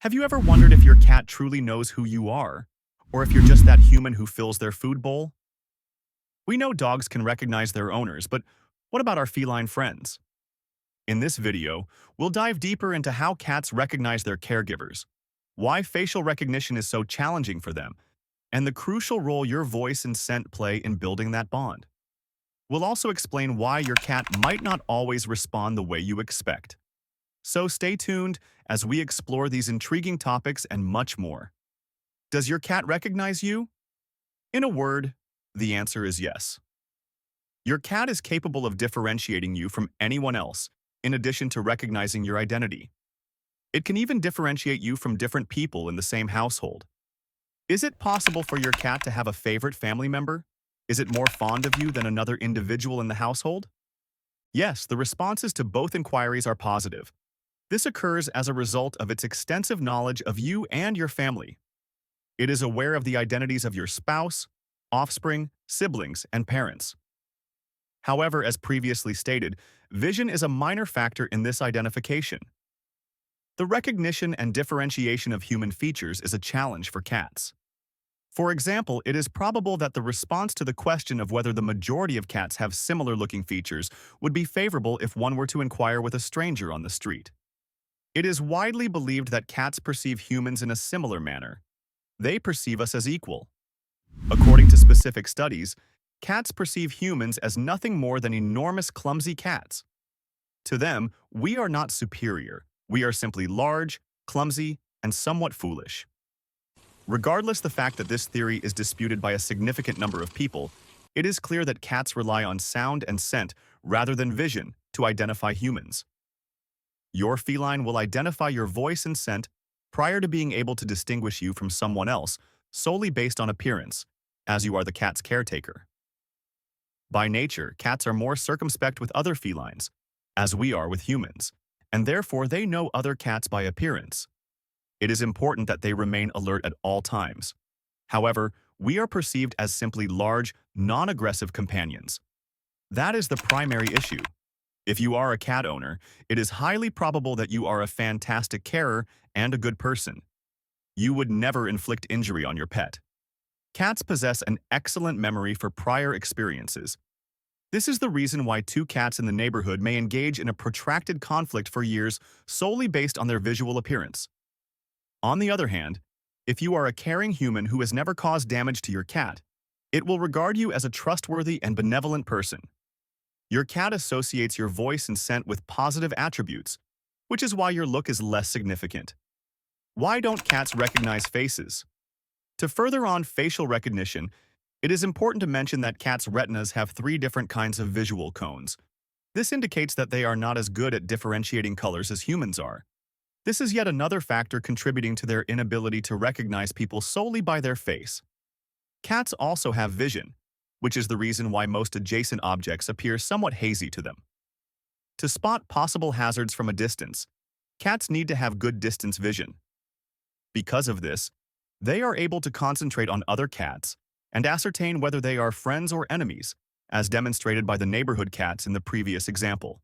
Have you ever wondered if your cat truly knows who you are, or if you're just that human who fills their food bowl? We know dogs can recognize their owners, but what about our feline friends? In this video, we'll dive deeper into how cats recognize their caregivers, why facial recognition is so challenging for them, and the crucial role your voice and scent play in building that bond. We'll also explain why your cat might not always respond the way you expect. So stay tuned as we explore these intriguing topics and much more. Does your cat recognize you? In a word, the answer is yes. Your cat is capable of differentiating you from anyone else, in addition to recognizing your identity. It can even differentiate you from different people in the same household. Is it possible for your cat to have a favorite family member? Is it more fond of you than another individual in the household? Yes, the responses to both inquiries are positive. This occurs as a result of its extensive knowledge of you and your family. It is aware of the identities of your spouse, offspring, siblings, and parents. However, as previously stated, vision is a minor factor in this identification. The recognition and differentiation of human features is a challenge for cats. For example, it is probable that the response to the question of whether the majority of cats have similar-looking features would be favorable if one were to inquire with a stranger on the street. It is widely believed that cats perceive humans in a similar manner. They perceive us as equal. According to specific studies, cats perceive humans as nothing more than enormous, clumsy cats. To them, we are not superior. We are simply large, clumsy, and somewhat foolish. Regardless the fact that this theory is disputed by a significant number of people, it is clear that cats rely on sound and scent rather than vision to identify humans. Your feline will identify your voice and scent prior to being able to distinguish you from someone else solely based on appearance, as you are the cat's caretaker. By nature, cats are more circumspect with other felines, as we are with humans, and therefore they know other cats by appearance. It is important that they remain alert at all times. However, we are perceived as simply large, non-aggressive companions. That is the primary issue. If you are a cat owner, it is highly probable that you are a fantastic carer and a good person. You would never inflict injury on your pet. Cats possess an excellent memory for prior experiences. This is the reason why two cats in the neighborhood may engage in a protracted conflict for years solely based on their visual appearance. On the other hand, if you are a caring human who has never caused damage to your cat, it will regard you as a trustworthy and benevolent person. Your cat associates your voice and scent with positive attributes, which is why your look is less significant. Why don't cats recognize faces? To further on facial recognition, it is important to mention that cats' retinas have 3 different kinds of visual cones. This indicates that they are not as good at differentiating colors as humans are. This is yet another factor contributing to their inability to recognize people solely by their face. Cats also have vision, which is the reason why most adjacent objects appear somewhat hazy to them. To spot possible hazards from a distance, cats need to have good distance vision. Because of this, they are able to concentrate on other cats and ascertain whether they are friends or enemies, as demonstrated by the neighborhood cats in the previous example.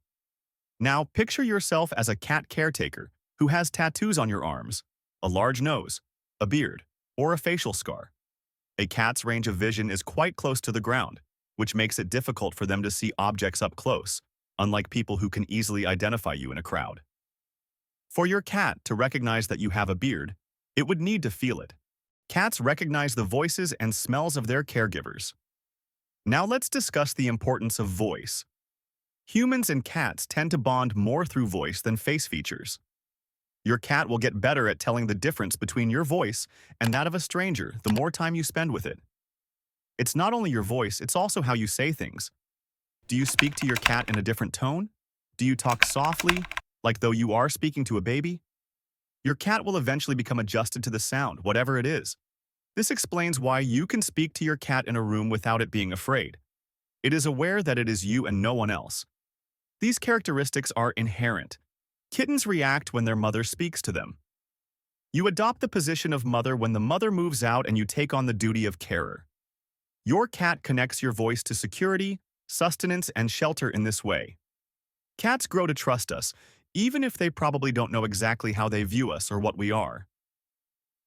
Now, picture yourself as a cat caretaker who has tattoos on your arms, a large nose, a beard, or a facial scar. A cat's range of vision is quite close to the ground, which makes it difficult for them to see objects up close, unlike people who can easily identify you in a crowd. For your cat to recognize that you have a beard, it would need to feel it. Cats recognize the voices and smells of their caregivers. Now let's discuss the importance of voice. Humans and cats tend to bond more through voice than face features. Your cat will get better at telling the difference between your voice and that of a stranger the more time you spend with it. It's not only your voice, it's also how you say things. Do you speak to your cat in a different tone? Do you talk softly, like though you are speaking to a baby? Your cat will eventually become adjusted to the sound, whatever it is. This explains why you can speak to your cat in a room without it being afraid. It is aware that it is you and no one else. These characteristics are inherent. Kittens react when their mother speaks to them. You adopt the position of mother when the mother moves out and you take on the duty of carer. Your cat connects your voice to security, sustenance, and shelter in this way. Cats grow to trust us, even if they probably don't know exactly how they view us or what we are.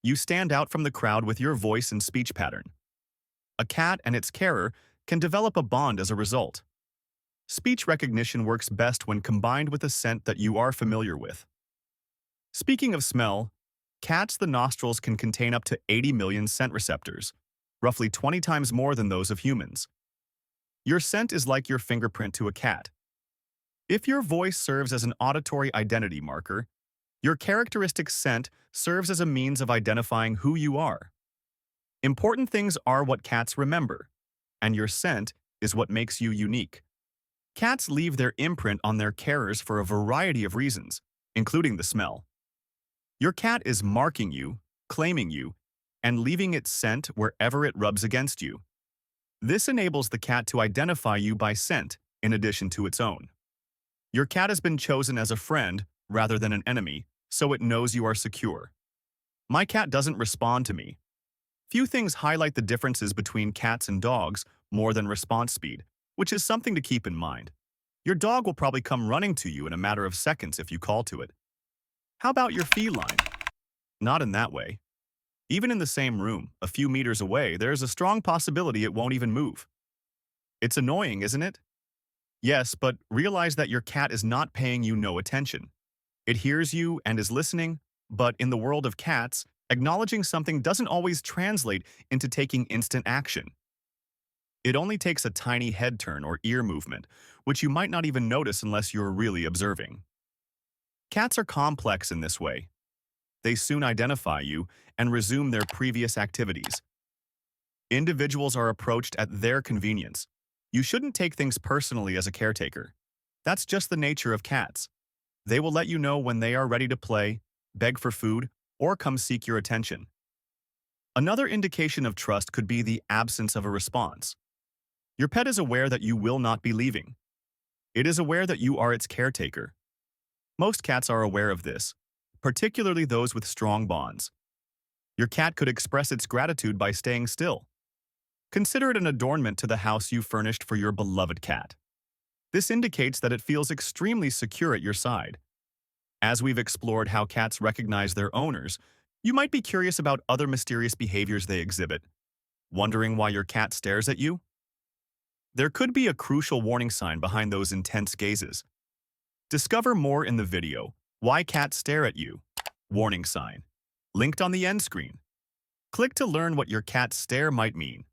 You stand out from the crowd with your voice and speech pattern. A cat and its carer can develop a bond as a result. Speech recognition works best when combined with a scent that you are familiar with. Speaking of smell, cats' the nostrils can contain up to 80 million scent receptors, roughly 20 times more than those of humans. Your scent is like your fingerprint to a cat. If your voice serves as an auditory identity marker, your characteristic scent serves as a means of identifying who you are. Important things are what cats remember, and your scent is what makes you unique. Cats leave their imprint on their carers for a variety of reasons, including the smell. Your cat is marking you, claiming you, and leaving its scent wherever it rubs against you. This enables the cat to identify you by scent in addition to its own. Your cat has been chosen as a friend rather than an enemy, so it knows you are secure. My cat doesn't respond to me. Few things highlight the differences between cats and dogs more than response speed, which is something to keep in mind. Your dog will probably come running to you in a matter of seconds if you call to it. How about your feline? Not in that way. Even in the same room, a few meters away, there's a strong possibility it won't even move. It's annoying, isn't it? Yes, but realize that your cat is not paying you no attention. It hears you and is listening, but in the world of cats, acknowledging something doesn't always translate into taking instant action. It only takes a tiny head turn or ear movement, which you might not even notice unless you're really observing. Cats are complex in this way. They soon identify you and resume their previous activities. Individuals are approached at their convenience. You shouldn't take things personally as a caretaker. That's just the nature of cats. They will let you know when they are ready to play, beg for food, or come seek your attention. Another indication of trust could be the absence of a response. Your pet is aware that you will not be leaving. It is aware that you are its caretaker. Most cats are aware of this, particularly those with strong bonds. Your cat could express its gratitude by staying still. Consider it an adornment to the house you furnished for your beloved cat. This indicates that it feels extremely secure at your side. As we've explored how cats recognize their owners, you might be curious about other mysterious behaviors they exhibit. Wondering why your cat stares at you? There could be a crucial warning sign behind those intense gazes. Discover more in the video, Why Cats Stare at You? Warning sign. Linked on the end screen. Click to learn what your cat's stare might mean.